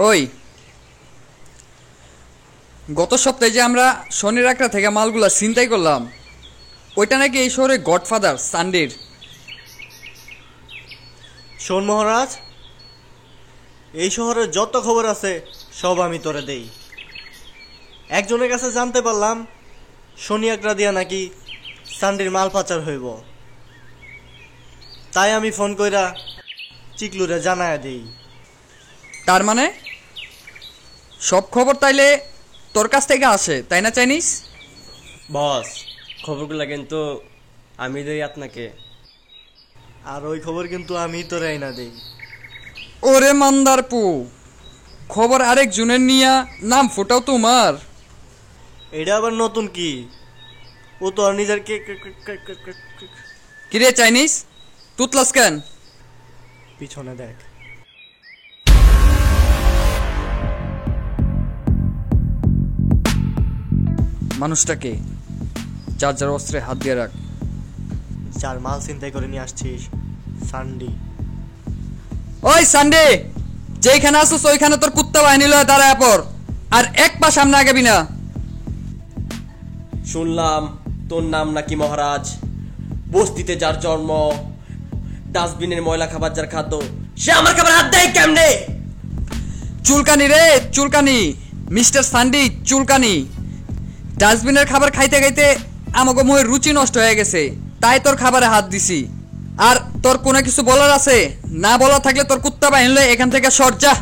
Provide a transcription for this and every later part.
ওই গত সপ্তাহে যে আমরা শনির আখড়া থেকে মালগুলা ছিনতাই করলাম, ওইটা নাকি এই শহরে গডফাদার সানডের। শোন মহারাজ, এই শহরের যত খবর আছে সব আমি তোরে দেই। একজনের কাছে জানতে পারলাম শনি আখড়া দিয়া নাকি সানডের মাল পাচার হইব, তাই আমি ফোন কইরা চিকলুরে জানায়া দেই। তার মানে সব খবর তাইলে তোর কাছ থেকে আসে, তাই না চাইনিস? বস, খবরগুলো কিন্তু আমি দেই আপনাকে। আর ওই খবর কিন্তু আমি তোরে আইনা দেই। ওরে মান্দার পু, খবর আরেক জনের নিয়া নাম ফোটাও তোমার। এটা আবার নতুন কি? ও তো আর নিজের কিরে চাইনিস, তুতলাস কেন? পিছনে দেখ। মানুষটাকে যার যার অস্ত্রে হাত দিয়ে রাখ। যার মাল চিন্তাই করে নিয়ে আসছিস সান্ডি। ওই সানডে, যেখানে আসছিস ওইখানে তোর কুত্তা বাহিনী লয়ে দাঁড়ায় পর, আর এক পা সামনে আগাবি না। শুনলাম তোর নাম নাকি মহারাজ, বস্তিতে যার জন্ম, ডাস্টবিনের ময়লা খাবার যার খাদ্য, সে আমার খাবার হাত দেয় কেমনে? চুলকানি রে চুলকানি, মিস্টার সানডি চুলকানি। ডাস্টবিনের খাবার খাইতে খাইতে আমাকে মুখের রুচি নষ্ট হয়ে গেছে, তাই তোর খাবারে হাত দিছি। আর তোর কোনো কিছু বলার আছে? না বলার থাকলে তোর কুত্তা বাহিনী লয়ে এখান থেকে সর যা।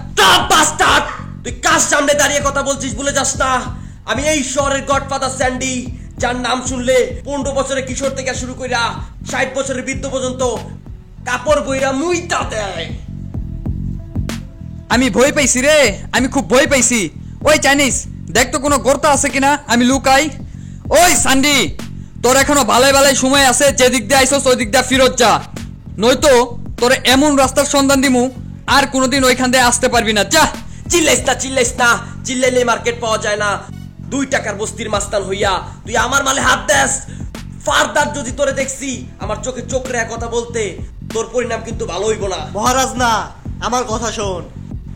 তুই কার সামনে দাঁড়িয়ে কথা বলছিস ভুলে যাস না, আমি এই শহরের গডফাদার স্যান্ডি, যার নাম শুনলে 15 বছরের কিশোর থেকে শুরু কইরা 60 বছরের বৃদ্ধ পর্যন্ত কাপড় বইরা মুইতা দেয়। আমি ভয় পাইছি রে, আমি খুব ভয় পাইছি। ওই চাইনিস, দেখ তো কোনো গর্ত আছে কিনা, আমি লুকাই। ওই সান্ডি, তোর এখনো ভালাই ভালাই সময় আছে, যে দিক দিয়ে আইসস ওই দিক দিয়ে ফিরত যা, নয়তো তোর এমন রাস্তার সন্ধান দিমু আর কোনোদিন ওইখান দিয়ে আসতে পারবি না। যা। চিল্লাইস না, চিল্লাইলে মার্কেট পাওয়া যায় না। 2 টাকার বস্তির মাস্তান হইয়া তুই আমার মালে হাত দেস। ফারদার যদি তোরে দেখছি আমার চোখে চোখ রেখে কথা বলতে, তোর পরিণাম কিন্তু ভালো হইব না। মহারাজ না, আমার কথা শোন।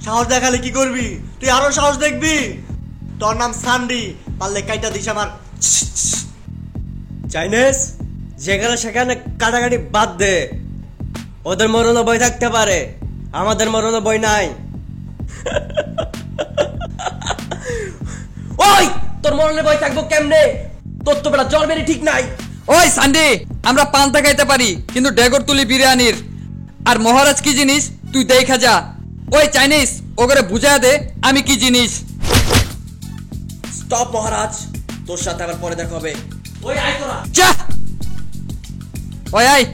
সাহস দেখালে কি করবি? তুই আরো সাহস দেখবি। তোর নাম সান্ডি, পারলে কাইটা দিস আমার। চাইনিজ, যেখানে সেখানে কাটাকাটি বাদ দে। ওদের মরণও ভয় থাকতে পারে, আমাদের মরণও ভয় নাই। ওই তোর মরণে ভয় থাকবো কেমনে? তোর তো বেটা জন্মেরই ঠিক নাই। ওই সান্ডি, আমরা পান্তা খাইতে পারি কিন্তু ডেগর তুলি বিরিয়ানির। আর মহারাজ কি জিনিস তুই দেখা যা। ওই চাইনিজ, ওগরে বুঝায় দে আমি কি জিনিস। স্টপ মহারাজ, তোর সাথে আবার পরে দেখা হবে। ওই আয় তোরা। যা। ওই আয়।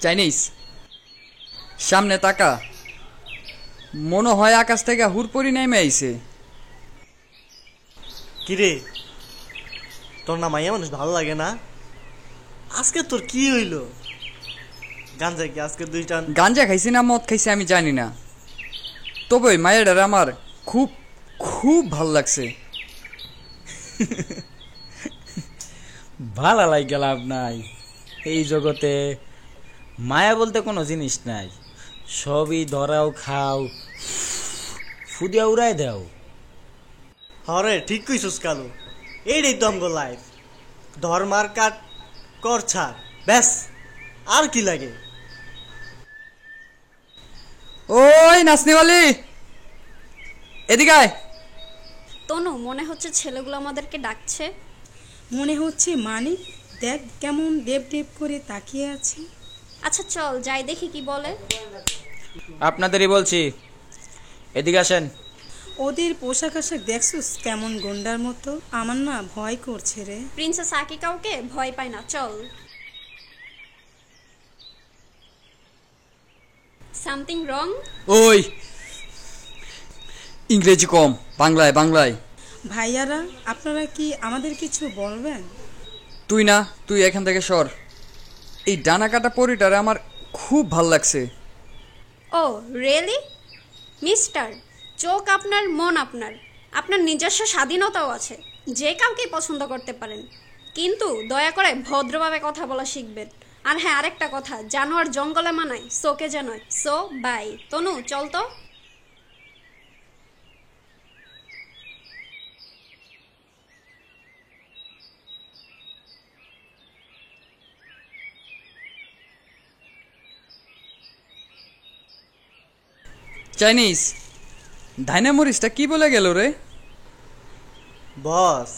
চাইনিজ, সামনে তাকা, মনে হয় আকাশ থেকে হুড়পড়ি নেমে আইছে। কিরে, তোর না মাইয়া মানুষ ভালো লাগে না? আজকে তোর কি হইলো? গাঞ্জা কি আজকে 2 টান? গাঞ্জা খাইছি না মদ খাইছি আমি জানি না, তবে ওই মায়ের আমার খুব খুব ভাল লাগছে। ভালো লাগে লাভ নাই, এই জগতে মায়া বলতে কোনো জিনিস নাই। সবই ধরাও খাও, ফুদিয়া উড়াই দাও। হরে ঠিক কইছস কালু, এইটাই তো আমগো লাইফ। ধর্মার কাট কর ছাড়, ব্যাস আর কি লাগে? ওই নাচনিওয়ালি, এদিকে আয়। তনু, মনে হচ্ছে ছেলেগুলো আমাদেরকে ডাকছে। মনে হচ্ছে মানে, দেখ কেমন দেব দেব করে তাকিয়ে আছে। আচ্ছা চল যাই দেখি কি বলে। আপনাদেরই বলছি, এদিকে আসেন। ওদের পোশাক আশাক দেখছিস কেমন গন্ডার মতো? আমার না ভয় করছে রে। প্রিন্সেস আকি কাউকে ভয় পায় না, চল। Something wrong? ওই ইংরেজি কম, বাংলায় বাংলায়। ভাইয়ারা, আপনারা কি আমাদের কিছু বলবেন? তুই না, তুই এখান থেকে সর। এই ডানা কাটা পরিটারে আমার খুব ভাল লাগছে। ও রিয়েলি মিস্টার, চোখ আপনার, মন আপনার, আপনার নিজস্ব স্বাধীনতাও আছে, যে কাউকেই পছন্দ করতে পারেন, কিন্তু দয়া করে ভদ্রভাবে কথা বলা শিখবেন। আর হ্যাঁ, আরেকটা কথা, জানোয়ার জঙ্গলে মানায়, সোকে জানায়। So by. তনু চল তো। চাইনিজ, ডাইনামোরিসটা কি বলে গেল রে? বস,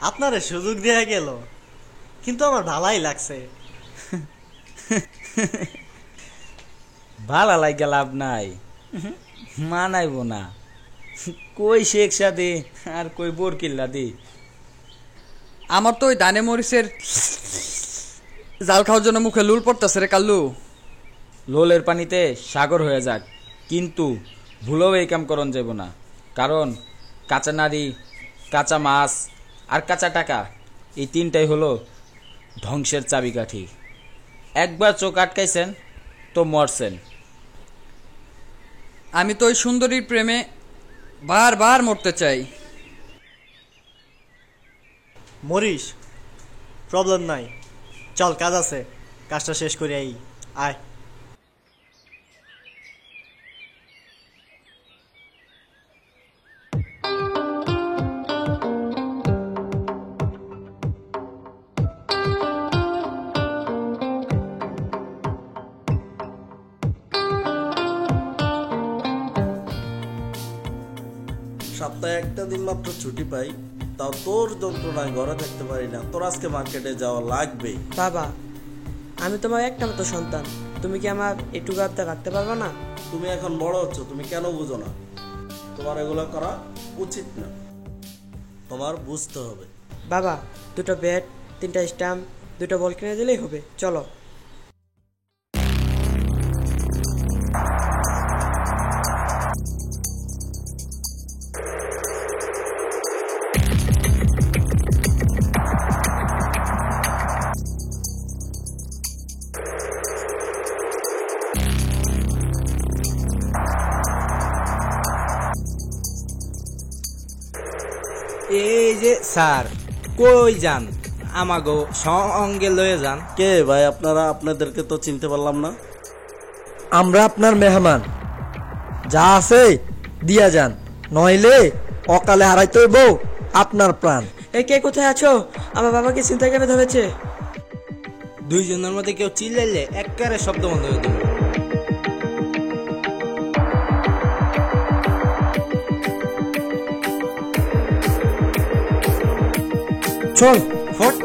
আপনারে সুযোগ দেয়া গেল, কিন্তু আমার ভালাই লাগছে। ভালো লাগে লাভ নাই, মানাইব না। কই শেখ সাদি আর কই বোরকিল্লা দি। আমার তো ওই ডাইনামোরিসের জাল খাওয়ার জন্য মুখে লুল পড়তেছে রে কাল্লু। লোলের পানিতে সাগর হয়ে যাক, কিন্তু ভুলেও এই কাম করন যাব না। কারণ কাঁচা নারী, কাঁচা মাছ আর কাঁচা টাকা, এই তিনটাই হলো ধ্বংসের চাবিকাঠি। একবার চোখ আটকাইছেন তো মরছেন। আমি তো ওই সুন্দরীর প্রেমে বারবার মরতে চাই। মরিস, প্রবলেম নাই, চল কাজ আছে, কাজটা শেষ করে আয়। সপ্তাহে একটা দিন মাত্র ছুটি পাই, তাও তোর যন্ত্রণায় ঘরে থাকতে পারি না। তোর আজকে মার্কেটে যাওয়া লাগবেই। বাবা, আমি তোমার একটা মতো সন্তান, তুমি কি আমার একটু আবদার রাখতে পারবে না? তুমি এখন বড় হচ্ছ, তুমি কেন বুঝো না? তোমার এগুলো করা উচিত না, তোমার বুঝতে হবে। বাবা, দুটো ব্যাট, 3টা স্টাম্প, 2টা বল কিনে দিলেই হবে, চলো। এই যে স্যার, কই যান? আমাগো সঙ্গে লয়ে যান। কে ভাই আপনারা? আপনাদেরকে তো চিনতে পারলাম না। আমরা আপনার মেহমান, যা আছে দিয়া যান, নইলে অকালে হারাইতে হইব আপনার প্রাণ। এই কে কোথায় আছো? আমার বাবাকে চিন্তা করে ধরেছে। দুইজনের মধ্যে কেউ চিল্লাইলে একবারে শব্দ বন্ধ হয়ে দেবে। চল ফট।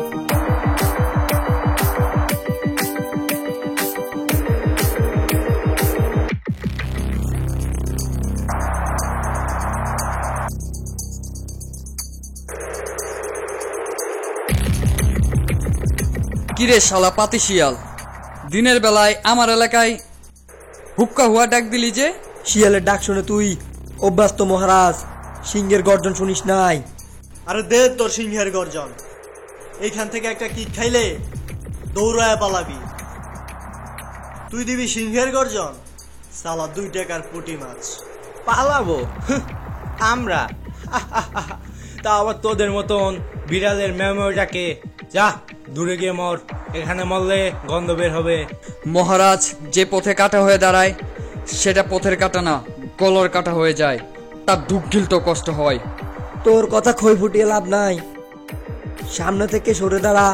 কিরে শালা পাতি শিয়াল, দিনের বেলায় আমার এলাকায় হুক্কা হুয়া ডাক দিলি যে? শিয়ালের ডাক শুনে তুই অভ্যস্ত মহারাজ, সিংহের গর্জন শুনিস নাই? আরে দে তোর সিংহের গর্জন, এইখান থেকে একটা কিক খাইলে দৌড়ায় পালাবি। তুই দিবি সিংহের গর্জন? সালা 2 টাকার পুঁটি মাছ। পালাবো আমরা? তা আবার তোদের মতন বিড়ালের মেমোটাকে যা দূরে গিয়ে মর, এখানে মরলে গন্ধ বের হবে। মহারাজ, যে পথে কাটা হয়ে দাঁড়ায় সেটা পথের কাটা না, গলার কাটা হয়ে যায়, তার দুঃখ গিলতে কষ্ট হয়। তোর কথা খই ফুটিয়ে লাভ নাই, সামনে থেকে সরে দাঁড়া,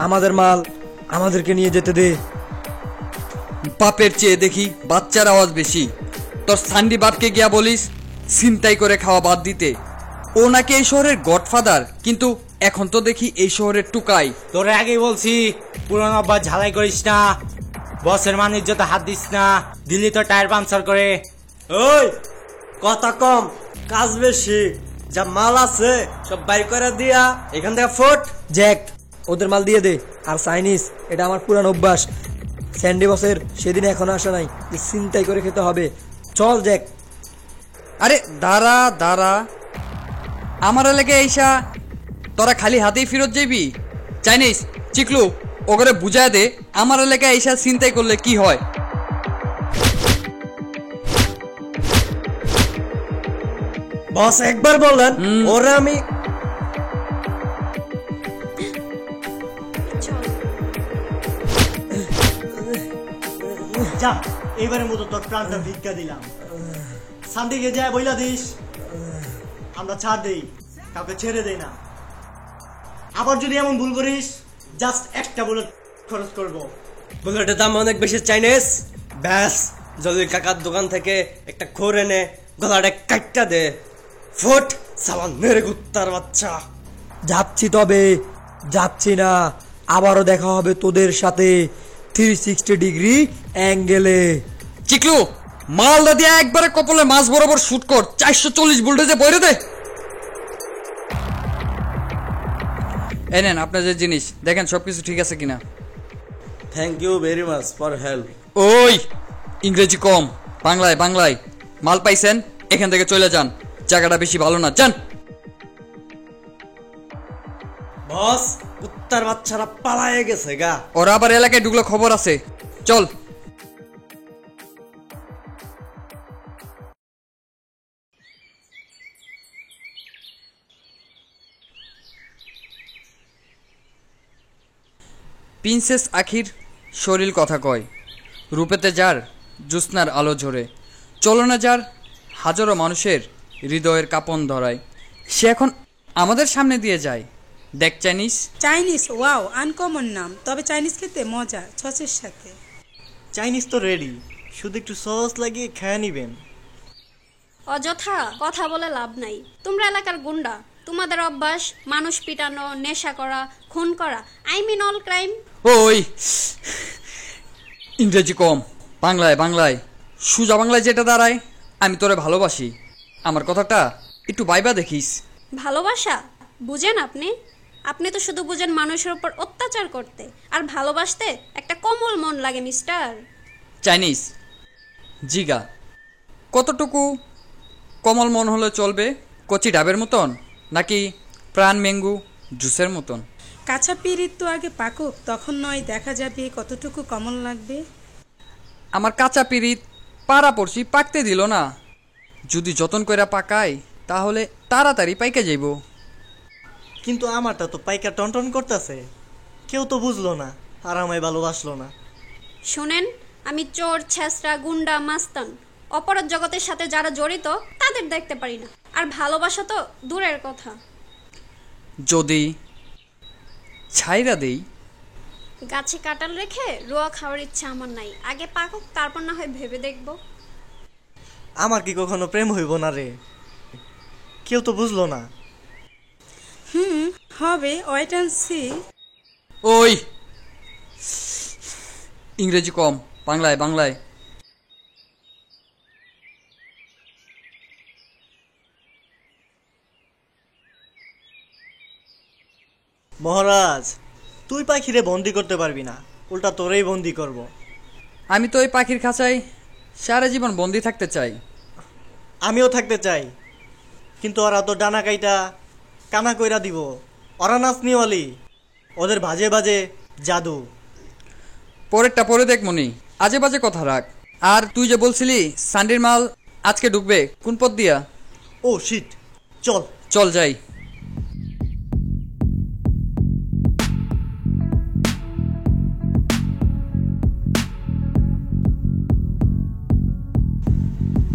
আমাদের মাল আমাদেরকে নিয়ে যেতে দে। বাপের চেয়ে দেখি বাচ্চার আওয়াজ বেশি। তোর সান্ডি বাপকে গিয়া বলিস ছিনতাই করে খাওয়া বাদ দিতে। ও নাকি এই শহরের গডফাদার, কিন্তু এখন তো দেখি এই শহরের টুকাই। তোরে আগেই বলছি পুরনো অভ্যাস ঝালাই করিস না, বসের মান ইজ্জতে হাত দিস না, দিল্লি তো টায়ার পাঞ্চার করে। ওই কথা কম, কাজ বেশি, যা মাল আছে সব বাইর করে দিয়া এখান থেকে ফুট। জ্যাক, ওদের মাল দিয়ে দে। আর চাইনিজ, এটা আমার পুরান অভ্যাস, স্যান্ডি বসের সেদিন এখনো আসা নাই, চিন্তাই করে খেতে হবে। চল জ্যাক। আরে দাঁড়া দাঁড়া, আমার এলাকায় আইসা তোরা খালি হাতেই ফেরত যাবি? চাইনিজ, চিকলু, ওকে বুঝায় দে আমার এলাকায় এসে চিন্তাই করলে কি হয়। বস একবার বললেন ওরা আমি যা এইবারের মতো তোর প্রাণটা ভিক্ষা দিলাম। সান্দিকে যায় বইলা দিস আমরা ছাড় দেই, কাউকে ছেড়ে দেই না। আবার যদি এমন ভুল করিস জাস্ট একটা বুলেট খরচ করবো। বুলেটের দাম অনেক বেশি চাইনিজ। ব্যাস জলিল কাকার দোকান থেকে একটা খোর এনে গলাটা কাটটা দে। ফুট সাবান মেরে কুত্তার বাচ্চা। যাচ্ছি, তবে যাচ্ছি না, আবারও দেখা হবে তোদের সাথে 360 ডিগ্রি অ্যাঙ্গেলে। চিকলু মালদা দিয়ে একবারে কপালে মাছ বরাবর শুট কর, 440 ভোল্টেজে বইরে দে। এই নেন আপনার যে জিনিস, দেখেন সবকিছু ঠিক আছে কিনা। Thank you very much for help. ওই ইংরেজি কম, বাংলায় বাংলায়। মাল পাইছেন, এখান থেকে চলে যান, জায়গাটা বেশি ভালো না, যান। বস কুত্তার বাচ্চারা পালায়ে গেছে গা। ওরা আবার এলাকায় ঢুকলো খবর আছে, চল। প্রিন্সেস আখির শরীর কথা কয়, রূপেতে যার জ্যোৎস্নার আলো ঝরে, চলনা যার হাজারো মানুষের হৃদয়ের কাঁপন ধরায়, সে এখন আমাদের সামনে দিয়ে যায়। দেখ চাইনিজ। চাইনিজ, ওয়াও, আনকমন নাম, তবে চাইনিজ খেতে মজা সসের সাথে। চাইনিজ তো রেডি, শুধু একটু সস লাগিয়ে খেয়ে নিবেন। অযথা কথা বলে লাভ নাই। তোমরা এলাকার গুন্ডা, তোমাদের অভ্যাস মানুষ পিটানো, নেশা করা, খুন করা, আই মিন অল ক্রাইম। ওই ইংরেজি কম, বাংলায় বাংলায়। সুজা বাংলায় যেটা দাঁড়ায়, আমি তোরে ভালোবাসি, আমার কথাটা একটু বাইবা দেখিস। ভালোবাসা বুঝেন আপনি? আপনি তো শুধু বুঝেন মানুষের উপর অত্যাচার করতে, আর ভালোবাসতে একটা কোমল মন লাগে মিস্টার। চাইনিজ জিগা, কতটুকু কোমল মন হলে চলবে? কচি ডাবের মতন নাকি প্রাণ ম্যাঙ্গু জুসের মতন? কাঁচা পিরিত তো আগে পাকুক, তখন নয় দেখা যাবে কতটুকু কমল লাগবে। আমার কাঁচা পিরিত পাড়া পড়ছি, পাকতে দিল না। যদি যতন কইরা পাকাই তাহলে তাড়াতাড়ি পাইকে যাইব। কিন্তু আমারটা তো পাইকা টনটন করতেছে, কেউ তো বুঝলো না আর আমায় ভালোবাসলো না। শোনেন, আমি চোর, ছেঁচড়া, গুন্ডা, মাস্তান, অপরাধ জগতের সাথে যারা জড়িত তাদের দেখতে পারি না, আর ভালোবাসা তো দূরের কথা। যদি ছাইরা দেই? গাছে কাটাল রেখে রোয়া খাওয়ার ইচ্ছা আমার নাই, আগে পাকুক তারপর না হয় ভেবে দেখব। আমার কি কখনো প্রেম হইব না রে? কেউ তো বুঝলো না। হবে, ওয়েট অ্যান্ড সি। ওই ইংরেজি কম, বাংলায় বাংলায়। মহারাজ, তুই পাখিরে বন্দি করতে পারবি না, উল্টা তোরেই বন্দি করব। আমি তো ওই পাখির খাঁচায় সারা জীবন বন্দি থাকতে চাই। আমিও থাকতে চাই, কিন্তু ওরা তো ডানা কাইটা কানা কইরা দিব। ওরা নাচনিওয়ালি, ওদের বাজে বাজে জাদু। পরেরটা পরে দেখ মনি, আজে বাজে কথা রাখ। আর তুই যে বলছিলি সান্ডির মাল আজকে ঢুকবে, কোন পথ দিয়া? ও শিট, চল চল যাই।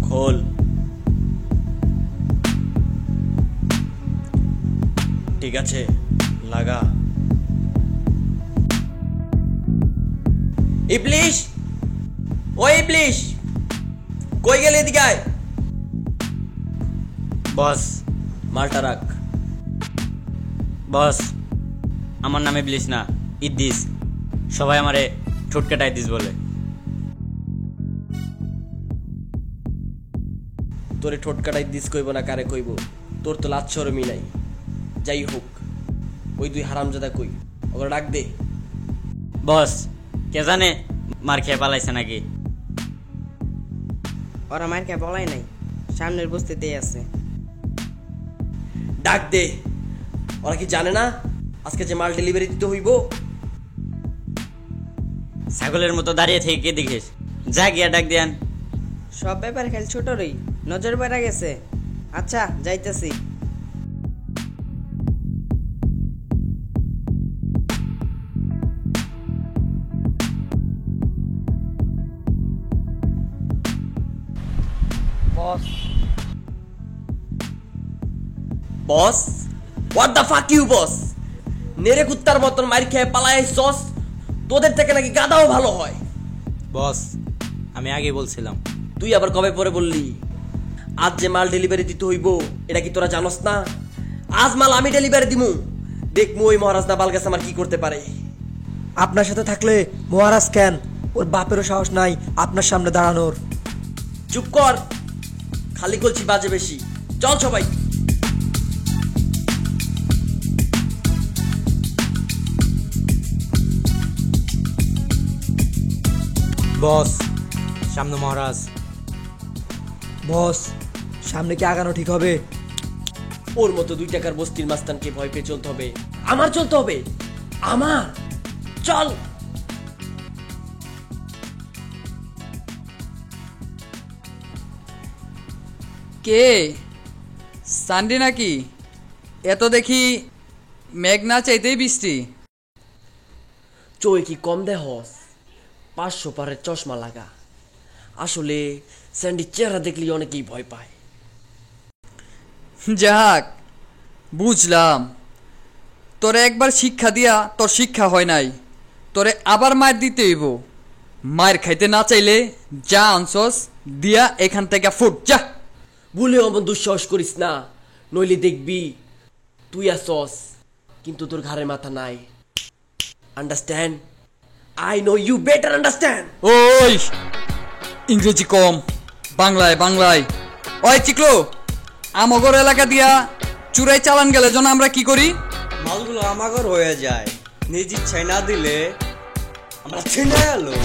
খোল। ঠিক আছে, লাগা। ইবলিশ, ও ইবলিশ, কই গেলে? এদিকে আয়। বস মালটা রাখ। বস আমার নামে ইবলিশ না, ইদ্দিস। সবাই আমারে ঠোঁটকাটা ইদ্দিস বলে। তোরে ঠোঁট কাটাই দিস কইব না কারে কইব? তোর তো লাজ শরমি নাই। যাই হোক, ওই দুই হারামজাদা কই, ওকে ডাক দে। বস কে জানে মার খেয়ে পালাইছে নাকি? ওরা মার খেয়ে বলাই নাই, সামনের বস্তিতেই আছে। ডাক দে। ওরা কি জানে না আজকে যে মাল ডেলিভারি দিতে হইব? ছাগলের মতো দাঁড়িয়ে থেকে কে দেখিস? যা গিয়া ডাক দিয়ান। সব ব্যাপার খেল ছোটরই নজর বেড়া গেছে। আচ্ছা যাইতেছি। Boss, what the fuck you boss? নেরে কুত্তার মতন মার খেয়ে পালায় সস, তোদের থেকে নাকি গাদাও ভালো হয়। বস, আমি আগে বলছিলাম। তুই আবার কবে পরে বললি? আজ যে মাল ডেলিভারি দিতে হইব এটা কি তোরা জানোস না? আজ মাল আমি ডেলিভারি দিমু, দেখমু ওই মহারাজ না বালগাছ আমার কি করতে পারে। আপনার সাথে থাকলে মহারাজ কেন, ওর বাপেরও সাহস নাই আপনার সামনে দাঁড়ানোর। চুপ কর, খালি কলছি বাজে বেশি। চল সবাই। বস, সামনে মহারাজ। বস, সামনে কি আগানো ঠিক হবে? ওর মতো 2 টাকার বস্তির মাস্তানকে ভয় পেয়ে চলতে হবে? আমার চলতে হবে, আমার। চল। কে? সানডে নাকি? এত দেখি মেঘ না চাইতেই বৃষ্টি। চোয় কি কম দেহস? 500 পারের চশমা লাগা। আসলে স্যান্ডির চেহারা দেখলে অনেকেই ভয় পায়। যাক, বুঝলাম। তোরে একবার শিক্ষা দিয়া তোর শিক্ষা হয় নাই, তোরে আবার মার দিতে হইব। মার খাইতে না চাইলে যা আনছস দিয়া এখান থেকে ফুট যা। ভুলেও অমন দুঃসাহস করিস না, নইলে দেখবি তুই আসস কিন্তু তোর ঘাড়ে মাথা নাই। Understand? I know you better understand. ওই ইংরেজি কম, বাংলায় বাংলায়। ওই চিকলো, আমগর এলাকা দিয়া চুরাই চালান গেলে যেন আমরা কি করি? মালগুলো আমাগর হয়ে যায়, নিজ ইচ্ছায় না দিলে আমরা ছিনে এলো।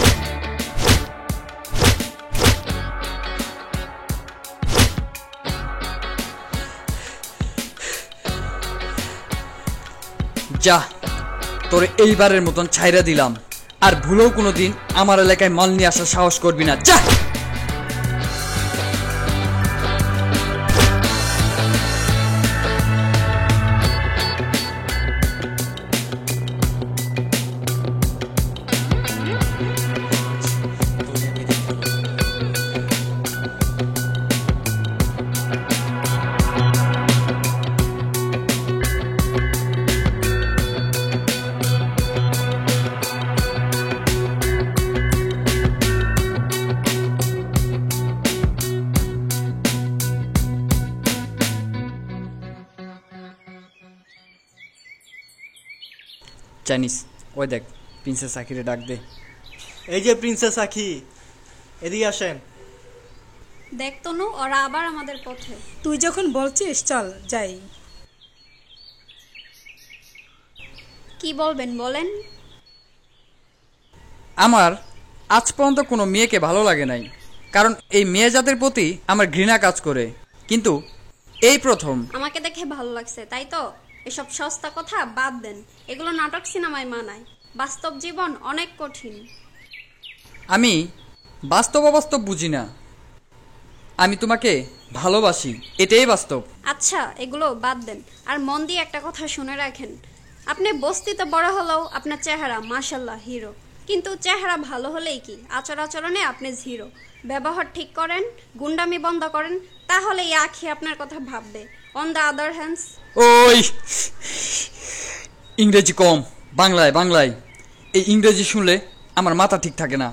যা, তোরে এইবারের মতন ছাইরা দিলাম, আর ভুলেও কোনোদিন আমার এলাকায় মাল নিয়ে আসার সাহস করবি না। যা। চাইনিজ, ওই দেখ প্রিন্সেস আখিরে ডাক দে। এই যে প্রিন্সেস আখি, এদিকে আসেন। দেখ তনু, ওরা আবার আমাদের পথে। তুই যখন বলছিস চল যাই। কি বলবেন বলেন? আমার আজ পর্যন্ত কোনো মেয়েকে ভালো লাগে নাই, কারণ এই মেয়ে জাতের প্রতি আমার ঘৃণা কাজ করে। কিন্তু এই প্রথম আমাকে দেখে ভালো লাগছে, তাই তো? এসব সস্তা কথা বাদ দেন, এগুলো নাটক সিনেমায় মানায়। বাস্তব জীবন অনেক কঠিন। আমি বাস্তব অবাস্তব বুঝি না, আমি তোমাকে ভালোবাসি, এটাই বাস্তব। আচ্ছা, এগুলো বাদ দেন, আর মন দিয়ে একটা কথা শুনে রাখেন। আপনি বস্তিতে বড় হলেও আপনার চেহারা মাশাল্লাহ হিরো, কিন্তু চেহারা ভালো হলেই কি, আচরণে আপনি জিরো। ব্যবহার ঠিক করেন, গুন্ডামি বন্ধ করেন, তাহলে এই আখি আপনার কথা ভাববে। অন দ্য আদার হ্যান্ডস, ওই ইংরেজি কম, বাংলায় বাংলায়। এই ইংরেজি শুনলে আমার মাথা ঠিক থাকে না।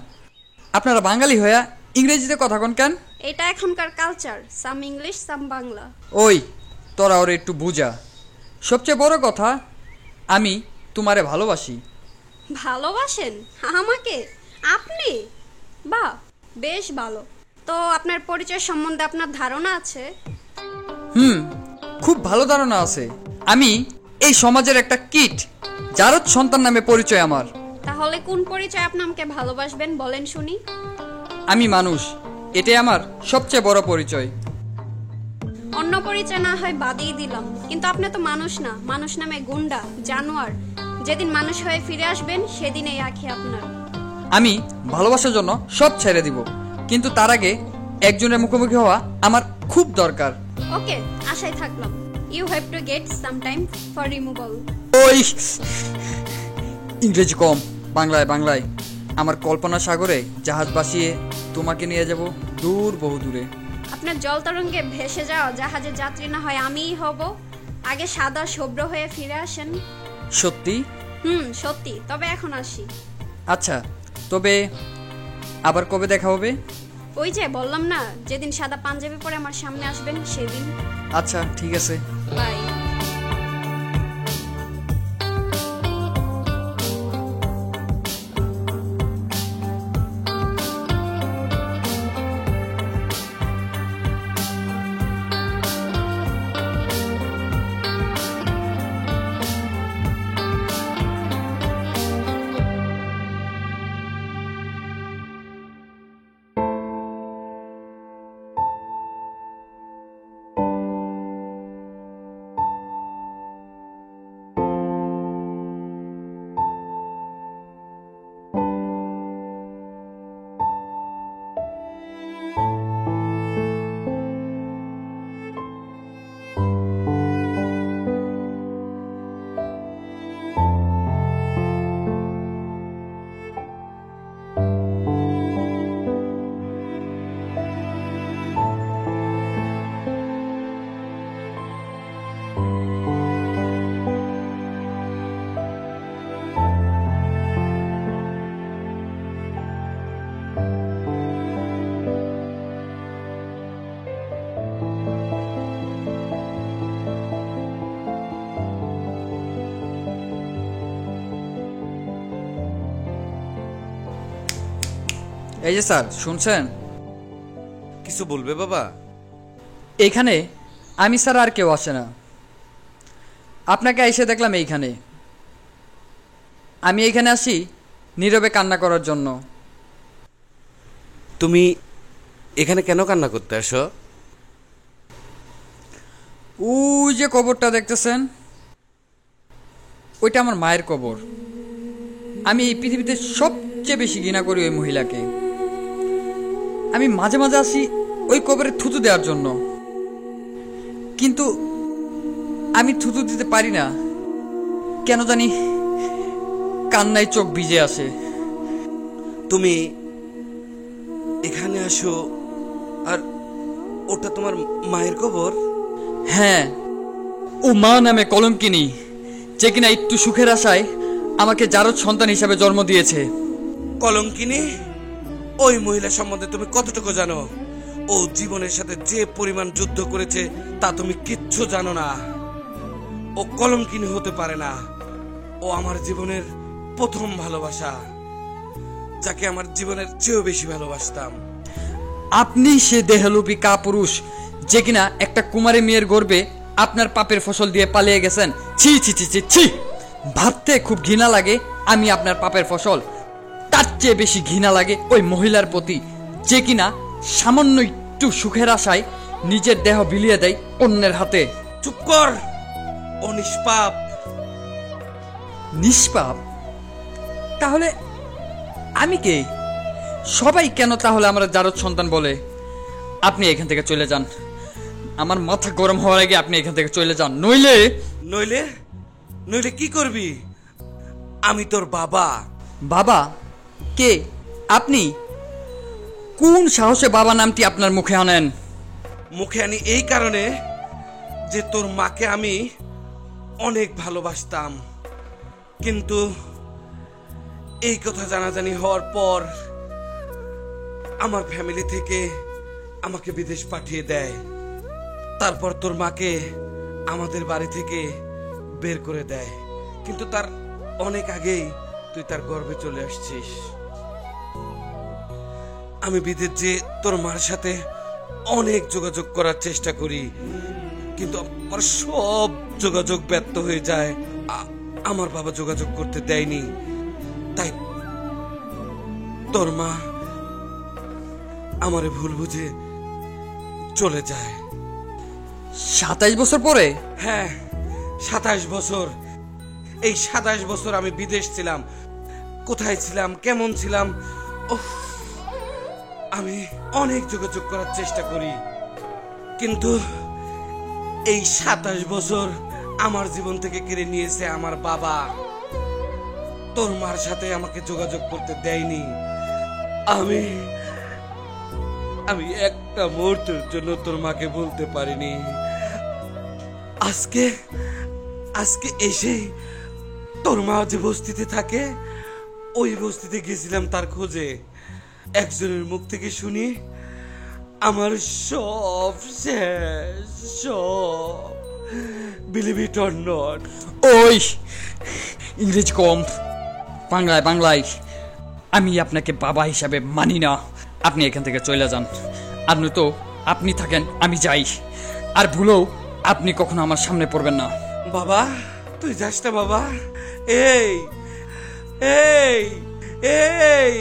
আপনারা বাঙালি হয়ে ইংরেজিতে কথা কন কেন? এটা এখনকার কালচার, সাম ইংলিশ সাম বাংলা। ওই তোরা ওরে একটু বুঝা। সবচেয়ে বড় কথা, আমি তোমারে ভালোবাসি। ভালোবাসেন আমাকে? আপনি? বাহ, বেশ ভালো। তো আপনার পরিচয় সম্বন্ধে আপনার ধারণা আছে? খুব ভালো ধারণা আছে। আমি এই সমাজের একটা কিট, জারদ সন্তান নামে পরিচয় আমার। তাহলে কোন পরিচয় আপনাকে ভালোবাসবেন বলেন শুনি? আমি মানুষ, এটাই আমার সবচেয়ে বড় পরিচয়। অন্য পরিচয় না হয় বাদিয়ে দিলাম, কিন্তু আপনি তো মানুষ না, মানুষ নামে গুন্ডা, জানোয়ার। যেদিন মানুষ হয়ে ফিরে আসবেন সেদিন এই আখি আপনার। আমি ভালোবাসার জন্য সব ছেড়ে দিব, কিন্তু তার আগে একজনের মুখোমুখি হওয়া আমার খুব দরকার। ওকে, আশায় থাকলাম। You have to get some time for removal. ওই ইংরেজি কম, বাংলায়। আমার কল্পনা সাগরে জাহাজ ভাসিয়ে তোমাকে নিয়ে যাব দূর, বহু দূরে। আপনার জল তরঙ্গে ভেসে যাওয়া জাহাজের যাত্রী না হয় আমিই হব। আগে সাদা শুভ্র হয়ে ফিরে আসেন। সত্যি? সত্যি। তবে এখন আসি। আচ্ছা, তবে আবার কবে দেখা হবে? ওই যে বললাম না, যেদিন সাদা পাঞ্জাবি পরে আমার সামনে আসবেন সেদিন। আচ্ছা, ঠিক আছে, বাই। এই যে স্যার, শুনছেন? কিছু বলবে বাবা? এইখানে আমি স্যার আর কেউ আসে না। আপনাকে এসে দেখলাম এইখানে। আমি এইখানে আসি নীরবে কান্না করার জন্য। তুমি এখানে কেন কান্না করতে আসো? ওই যে কবরটা দেখতেছেন, ওইটা আমার মায়ের কবর। আমি এই পৃথিবীতে সবচেয়ে বেশি ঘৃণা করি ওই মহিলাকে। আমি মাঝে মাঝে আসি ওই কবরে থুতু দেওয়ার জন্য, কিন্তু আমি থুতু দিতে পারি না, কেন জানি কান্নায় চোখ ভিজে আসে। তুমি এখানে আসো আর ওটা তোমার মায়ের কবর? হ্যাঁ, ও মা নামে কলঙ্কিনী, যে কিনা একটু সুখের আশায় আমাকে জারদ সন্তান হিসাবে জন্ম দিয়েছে। কলঙ্কিনী? ওই মহিলা সম্বন্ধে তুমি কতটুকু জানো? ও জীবনের সাথে যে পরিমাণ যুদ্ধ করেছে তা তুমি কিচ্ছু জানো না। ও কলঙ্কিনী হতে পারে না। ও আমার জীবনের প্রথম ভালোবাসা, যাকে আমার জীবনের চেয়েও বেশি ভালোবাসতাম। আপনি সে দেহলোপী কাপুরুষ, যে কিনা একটা কুমারী মেয়ের গর্ভে আপনার পাপের ফসল দিয়ে পালিয়ে গেছেন। ছি ছি ছি ছি ছি, ভাবতে খুব ঘৃণা লাগে আমি আপনার পাপের ফসল। তার চেয়ে বেশি ঘৃণা লাগে ওই মহিলার প্রতি, যে কিনা সামান্য একটু সুখের আশায় নিজের দেহ বিলিয়ে দেয় অন্যের হাতে। চুপ কর, ও নিষ্পাপ। নিষ্পাপ? তাহলে আমি কে? সবাই কেন তাহলে আমরা জারদ সন্তান বলে? আপনি এখান থেকে চলে যান, আমার মাথা গরম হওয়ার আগে আপনি এখান থেকে চলে যান, নইলে নইলে নইলে কি করবি? আমি তোর বাবা। বাবা? কে আপনি? কোন সাহসে বাবা নামটি আপনার মুখে আনেন? মুখে আনি এই কারণে যে তোর মাকে আমি অনেক ভালোবাসতাম, কিন্তু এই কথা জানাজানি হওয়ার পর আমার ফ্যামিলি থেকে আমাকে বিদেশ পাঠিয়ে দেয়। তারপর তোর মাকে আমাদের বাড়ি থেকে বের করে দেয়, কিন্তু তার অনেক আগেই তুই তার গর্ভে চলে আসছিস। আমি বিদেশ যে তোর মার সাথে অনেক যোগাযোগ করার চেষ্টা করি, কিন্তু আমার সব যোগাযোগ ব্যর্থ হয়ে যায়। আমার বাবা যোগাযোগ করতে দেয়নি, তাই তোর মা আমারে ভুল বুঝে চলে যায়। 27 বছর পরে? হ্যাঁ, 27 বছর। এই 27 বছর আমি বিদেশ ছিলাম, কোথায় ছিলাম, কেমন ছিলাম, আমি অনেক যোগাযোগ করার চেষ্টা করি, কিন্তু এই 27 বছর আমার জীবন থেকে কেড়ে নিয়েছে আমার বাবা। তোর মার সাথে আমাকে যোগাযোগ করতে দেয়নি। আমি একটা মুহূর্তের জন্য তোর মাকে বলতে পারিনি। আজকে এসে তোর মা যে বস্তিতে থাকে ওই বস্তিতে গেছিলাম তার খোঁজে। একজনের মুখ থেকে শুনি আমার সব শেষ, সব। Believe it or not. ওই ইংরেজি কম, বাংলায় আমি আপনাকে বাবা হিসাবে মানি না। আপনি এখান থেকে চলে যান। আপনি থাকেন, আমি যাই। আর ভুলেও আপনি কখনো আমার সামনে পড়বেন না। বাবা তুই যাস না বাবা। এই এই এই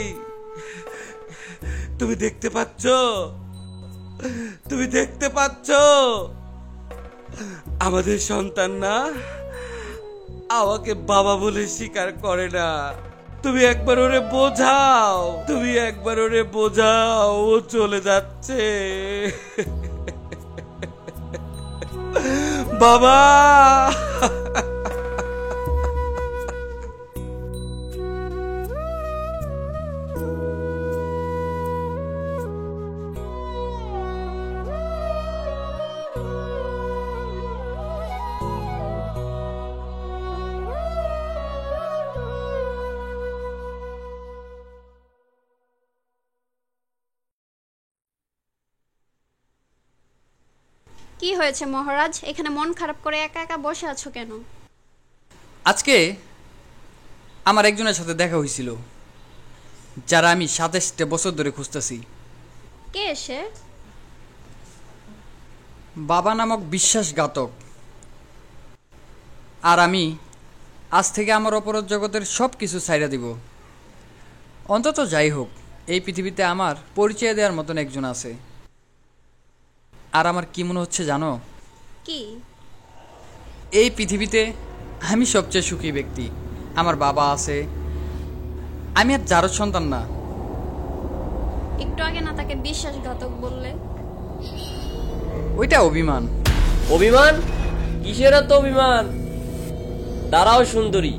তুমি দেখতে পাচ্ছ? তুমি দেখতে পাচ্ছ? আমাদের সন্তান না আমাকে বাবা বলে স্বীকার করে না। তুমি একবার ওরে বোঝাও, ও চলে যাচ্ছে। বাবা কি হয়েছে মহারাজ? এখানে মন খারাপ করে একা একা বসে আছো কেন? আজকে আমার একজনের সাথে দেখা হয়েছিল, যারা আমি 27 বছর ধরে খুঁজতেছি। কে সে? বাবা নামক বিশ্বাসঘাতক। আর আমি আজ থেকে আমার অপরাধ জগতের সব কিছু ছাইড়া দিব। অন্তত যাই হোক, এই পৃথিবীতে আমার পরিচয় দেওয়ার মতন একজন আছে। আর আমার কি মনে হচ্ছে জানো? কি? এই পৃথিবীতে আমি সবচেয়ে সুখী ব্যক্তি। আমার বাবা আছে, আমি আর যারও সন্তান না। একটু আগে না তাকে বিশ্বাসঘাতক বললে? ওইটা অভিমান। অভিমান? কিসের এত অভিমান? দাঁড়াও সুন্দরী,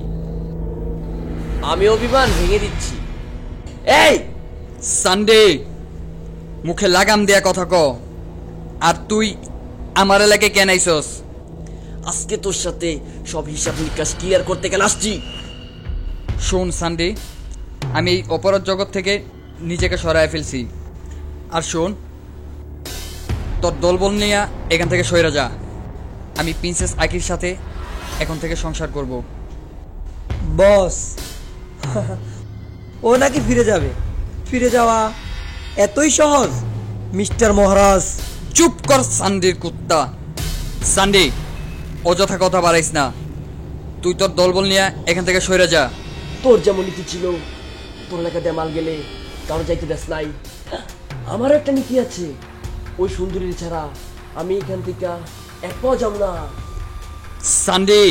আমি অভিমান ভেঙে দিচ্ছি। এই সানডে, মুখে লাগাম দেয়া কথা ক। আর তুই আমার এলাকায় কেন আইছস? আজকে তোর সাথে সব হিসাব নিকাশ ক্লিয়ার করতে কেন আসছি। শোন সানডে, আমি এই অপরাধ জগৎ থেকে নিজেকে সরায় ফেলছি। আর শোন, তোর দলবল নিয়ে এখান থেকে সরে যা। আমি প্রিন্সেস আকির সাথে এখন থেকে সংসার করব। বস, ও নাকি ফিরে যাবে? ফিরে যাওয়া এতই সহজ মিস্টার মহারাজ? চুপ কর সান্ডির কুত্তা। সান্ডি, অযথা কথা বাড়াইস না। তুই তোর দলবল নিয়ে এখান থেকে সরে যা। তোর যেমন নীতি ছিল, তোর লেখা দিয়ে মাল গেলে কারো যাইতে দেশ নাই। আমারও একটা নীতি আছে, ওই সুন্দরীর ছাড়া আমি এখান থেকে এক পাও যাব না। সান্ডি,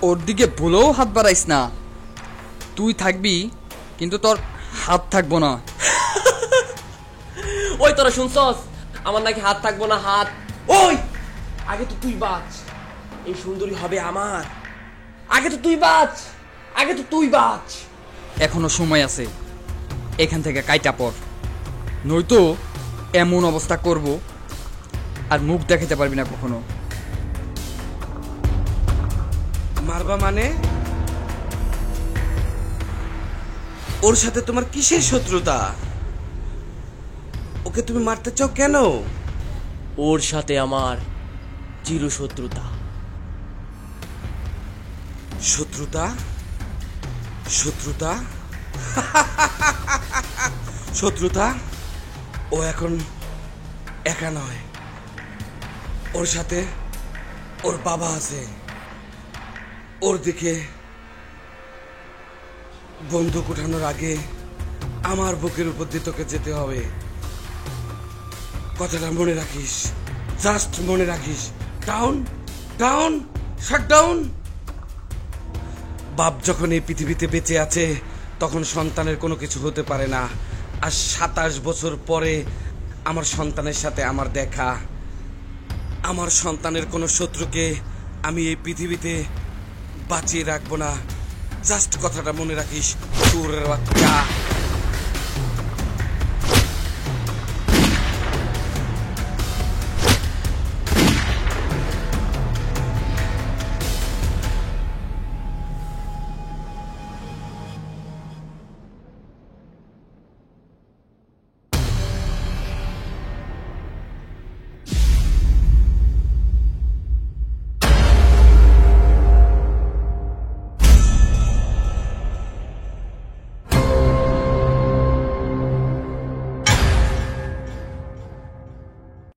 ওর দিকে ভুলেও হাত বাড়াইস না। তুই থাকবি, কিন্তু তোর হাত থাকবো না। ওই তোরা শুনছস? আমার নাকি হাত থাকবো না, হাত। ওই আগে তো তুই বাঁচ, এই সুন্দরী হবে আমার। আগে তো তুই বাঁচ। এখনো সময় আছে, এখান থেকে কাইটা পড়, নয়তো এমন অবস্থা করব আর মুখ দেখাতে পারবি না কখনো। মারবা মানে? ওর সাথে তোমার কিসের শত্রুতা? ওকে তুমি মারতে চাও কেন? ওর সাথে আমার চিরশত্রুতা। শত্রুতা? শত্রুতা? শত্রুতা? ও এখন একা নয়, ওর সাথে ওর বাবা আছে। ওর দিকে বন্দুক উঠানোর আগে আমার বুকের উপর দিয়ে তোকে যেতে হবে। কথাটা মনে রাখিস, জাস্ট মনে রাখিস। Down down shut down. বাপ যখন এই পৃথিবীতে বেঁচে আছে তখন সন্তানের কোনো কিছু হতে পারে না। আর 27 বছর পরে আমার সন্তানের সাথে আমার দেখা। আমার সন্তানের কোনো শত্রুকে আমি এই পৃথিবীতে বাঁচিয়ে রাখবো না। জাস্ট কথাটা মনে রাখিস, তোর বাচ্চা।